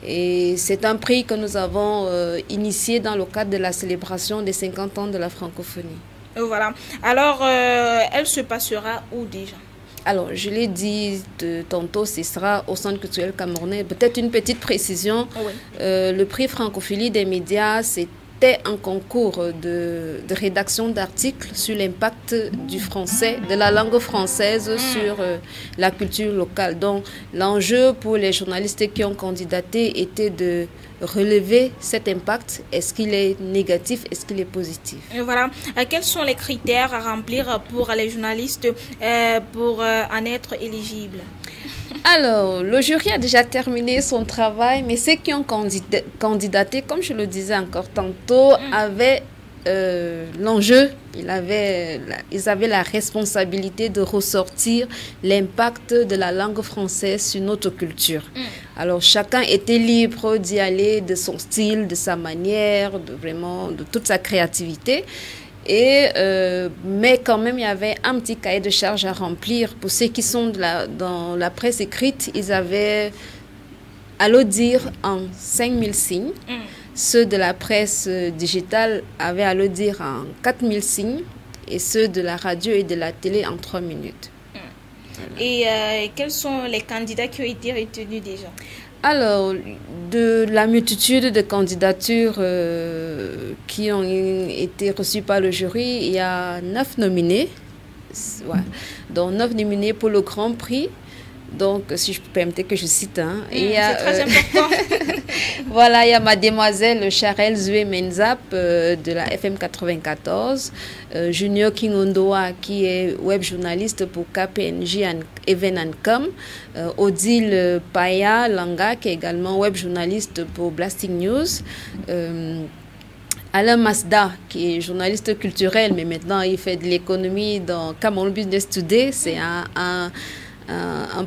Et c'est un prix que nous avons initié dans le cadre de la célébration des 50 ans de la francophonie. Voilà. Alors, elle se passera où déjà? Alors, je l'ai dit tantôt, ce sera au Centre culturel camerounais. Peut-être une petite précision. Oui. Le prix Francophilie des médias, c'était un concours de rédaction d'articles sur l'impact du français, de la langue française sur la culture locale. Donc, l'enjeu pour les journalistes qui ont candidaté était de relever cet impact. Est-ce qu'il est négatif? Est-ce qu'il est positif? Voilà. Quels sont les critères à remplir pour les journalistes pour en être éligibles? Alors, le jury a déjà terminé son travail, mais ceux qui ont candidaté, comme je le disais encore tantôt, avaient l'enjeu, ils avaient la responsabilité de ressortir l'impact de la langue française sur notre culture. Alors, chacun était libre d'y aller de son style, de sa manière, de toute sa créativité. Mais quand même, il y avait un petit cahier de charge à remplir. Pour ceux qui sont dans la presse écrite, ils avaient à le dire en 5000 signes. Ceux de la presse digitale avaient à le dire en 4000 signes. Et ceux de la radio et de la télé en 3 minutes. Et quels sont les candidats qui ont été retenus déjà? Alors, de la multitude de candidatures qui ont été reçues par le jury, il y a 9 nominés. Ouais. Donc, 9 nominés pour le Grand Prix. Donc, si je peux permettre que je cite, c'est très important. Voilà, il y a mademoiselle Charelle Zoué Menzap de la FM 94, Junior Kingondoa qui est web journaliste pour KPNJ Even Com, Odile Paya Langa qui est également web journaliste pour Blasting News, Alain Masda, qui est journaliste culturel, mais maintenant il fait de l'économie dans Cameroun Business Today, c'est un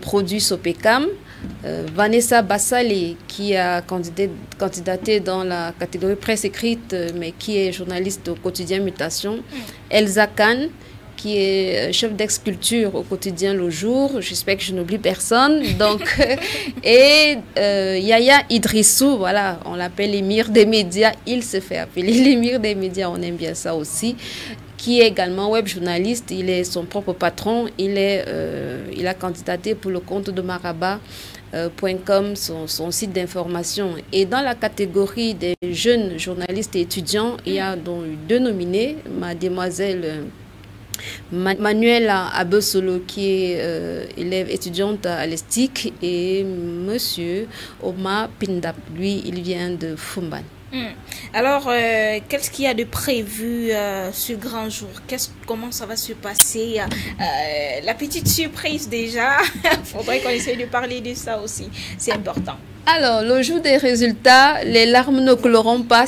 produit Sopecam. Vanessa Bassali, qui a candidaté dans la catégorie presse écrite, mais qui est journaliste au quotidien Mutation. Elsa Khan, qui est chef d'ex-culture au quotidien Le Jour. J'espère que je n'oublie personne. Donc, et Yaya Idrissou, voilà, on l'appelle l'émir des médias. Il se fait appeler l'émir des médias, on aime bien ça aussi. Qui est également web journaliste, il est son propre patron, il a candidaté pour le compte de Maraba.com, son site d'information. Et dans la catégorie des jeunes journalistes et étudiants, il y a donc 2 nominés, mademoiselle Manuela Abesolo qui est élève étudiante à l'ESTIC et monsieur Omar Pindap, lui il vient de Fumban. Alors, qu'est-ce qu'il y a de prévu ce grand jour? Comment ça va se passer? La petite surprise déjà, il faudrait qu'on essaye de parler de ça aussi, c'est important. Alors, le jour des résultats, les larmes ne couleront pas,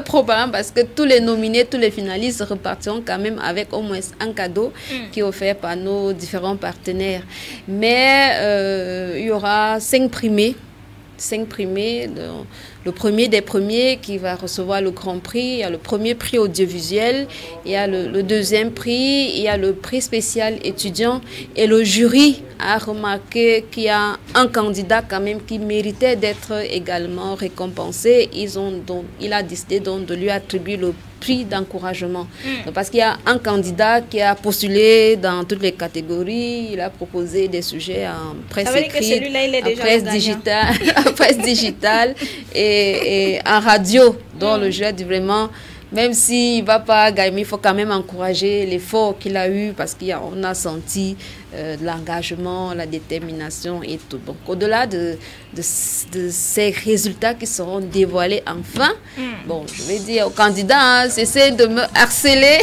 probablement parce que tous les nominés, tous les finalistes repartiront quand même avec au moins un cadeau qui est offert par nos différents partenaires. Mais il y aura 5 primés. 5 primés, le premier des premiers qui va recevoir le grand prix, il y a le premier prix audiovisuel, il y a le deuxième prix, il y a le prix spécial étudiant et le jury a remarqué qu'il y a un candidat quand même qui méritait d'être également récompensé. Il a décidé donc de lui attribuer le prix d'encouragement. Parce qu'il y a un candidat qui a postulé dans toutes les catégories, il a proposé des sujets en presse écrite, en presse digitale et en radio. Donc le jeu dit vraiment, même s'il ne va pas gagner, il faut quand même encourager l'effort qu'il a eu parce qu'on a senti l'engagement, la détermination et tout. Donc au-delà de ces résultats qui seront dévoilés enfin, bon, je vais dire aux candidats, cessez de me harceler,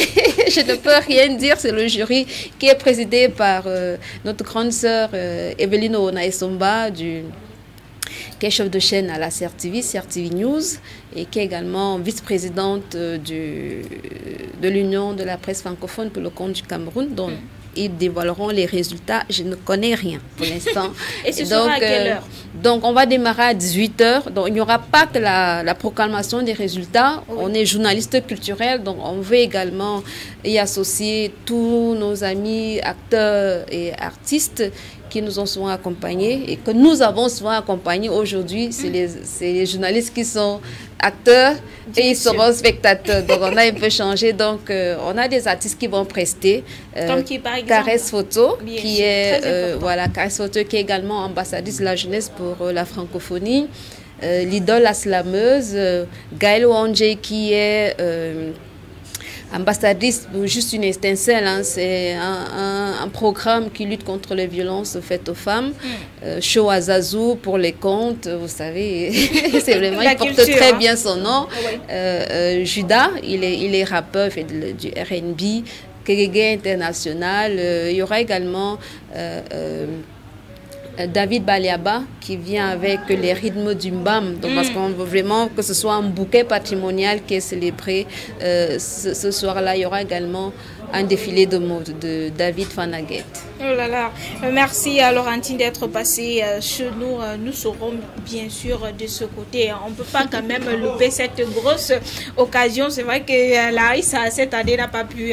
je ne peux rien dire, c'est le jury qui est présidé par notre grande sœur Evelyne Onaesomba qui est chef de chaîne à la CRTV News et qui est également vice-présidente de l'Union de la presse francophone pour le compte du Cameroun. Donc, ils dévoileront les résultats. Je ne connais rien pour l'instant. Et ce sera à quelle heure? Donc, on va démarrer à 18h. Donc, il n'y aura pas que la proclamation des résultats. Oui. On est journaliste culturel, donc on veut également y associer tous nos amis acteurs et artistes qui nous ont souvent accompagnés et que nous avons souvent accompagnés aujourd'hui. C'est les journalistes qui sont acteurs et ils seront spectateurs. Donc, on a un peu changé. Donc, on a des artistes qui vont prester. Comme qui, par exemple? Caresse Photo, Bien qui sûr, est, voilà, Caresse Photo, qui est également ambassadrice de la jeunesse pour la francophonie. L'idole la slameuse, Gaël Wandje, qui est ambassadrice pour Juste une étincelle, hein, c'est un programme qui lutte contre les violences faites aux femmes. Show Azazou pour les contes, vous savez, c'est vraiment, il porte très bien son nom. Judas, il est rappeur, il fait du R&B, Kégué international. Il y aura également David Baliaba qui vient avec les rythmes du Mbam. Donc, parce qu'on veut vraiment que ce soit un bouquet patrimonial qui est célébré ce soir-là. Il y aura également un défilé de mode de David Fanaguet. Oh là là, merci à Laurentine d'être passée chez nous. Nous serons bien sûr de ce côté. On ne peut pas quand même louper cette grosse occasion. C'est vrai que Larissa, cette année, n'a pas pu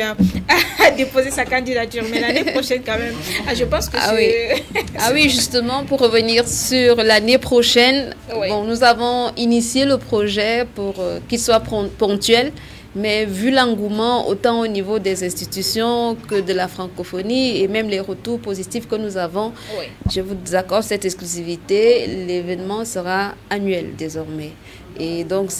déposer sa candidature. Mais l'année prochaine, quand même, je pense que oui, justement, pour revenir sur l'année prochaine, bon, nous avons initié le projet pour qu'il soit ponctuel. Mais vu l'engouement, autant au niveau des institutions que de la francophonie et même les retours positifs que nous avons, je vous accorde cette exclusivité, l'événement sera annuel désormais. Et donc,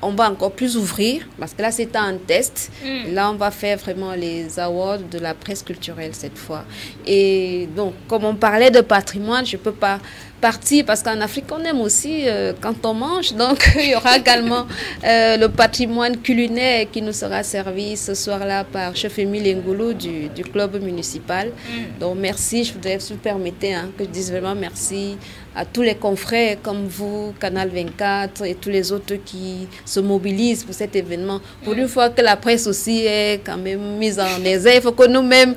on va encore plus ouvrir, parce que là, c'est un test. Là, on va faire vraiment les awards de la presse culturelle cette fois. Et donc, comme on parlait de patrimoine, je ne peux pas partir, parce qu'en Afrique, on aime aussi quand on mange. Donc, il y aura également le patrimoine culinaire qui nous sera servi ce soir-là par Chef Émile Ngoulou du club municipal. Donc, merci. Je voudrais, si vous permettez, que je dise vraiment merci à tous les confrères comme vous, Canal 24 et tous les autres qui se mobilisent pour cet événement. Pour une fois que la presse aussi est quand même mise en exergue, il faut que nous-mêmes,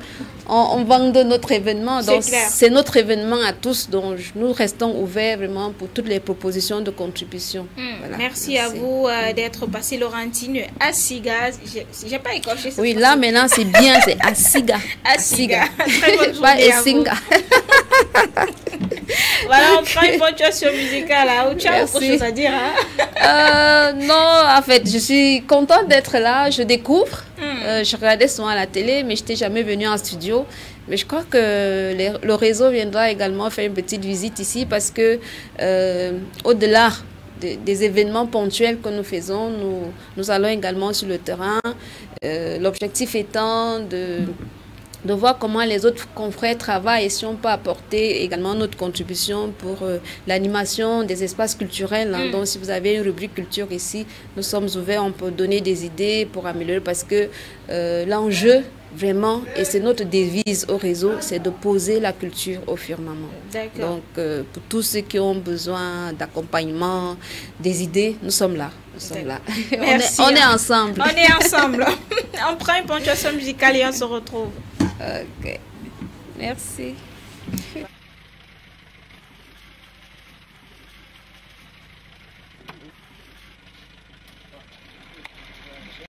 on vende notre événement. Donc, c'est notre événement à tous. Donc, nous restons ouverts vraiment pour toutes les propositions de contribution. Voilà. Merci à vous d'être passé, Laurentine Asiga. J'ai pas écorché ça. Oui, là, maintenant, c'est bien, c'est Asiga. Asiga. Très bonne journée à vous. Voilà, on prend une ponctuation musicale. Ou tu as autre chose à dire? Non, en fait, je suis contente d'être là. Je découvre. Je regardais souvent à la télé, mais je n'étais jamais venue en studio. Mais je crois que le réseau viendra également faire une petite visite ici parce que au-delà des événements ponctuels que nous faisons, nous allons également sur le terrain. L'objectif étant de voir comment les autres confrères travaillent et si on peut apporter également notre contribution pour l'animation des espaces culturels. Donc, si vous avez une rubrique culture ici, nous sommes ouverts, on peut donner des idées pour améliorer parce que l'enjeu, vraiment, et c'est notre devise au réseau, c'est de poser la culture au firmament. Donc, pour tous ceux qui ont besoin d'accompagnement, des idées, nous sommes là. Nous sommes là. Merci, on est ensemble. On est ensemble. On prend une ponctuation musicale et on se retrouve. Ok. Merci.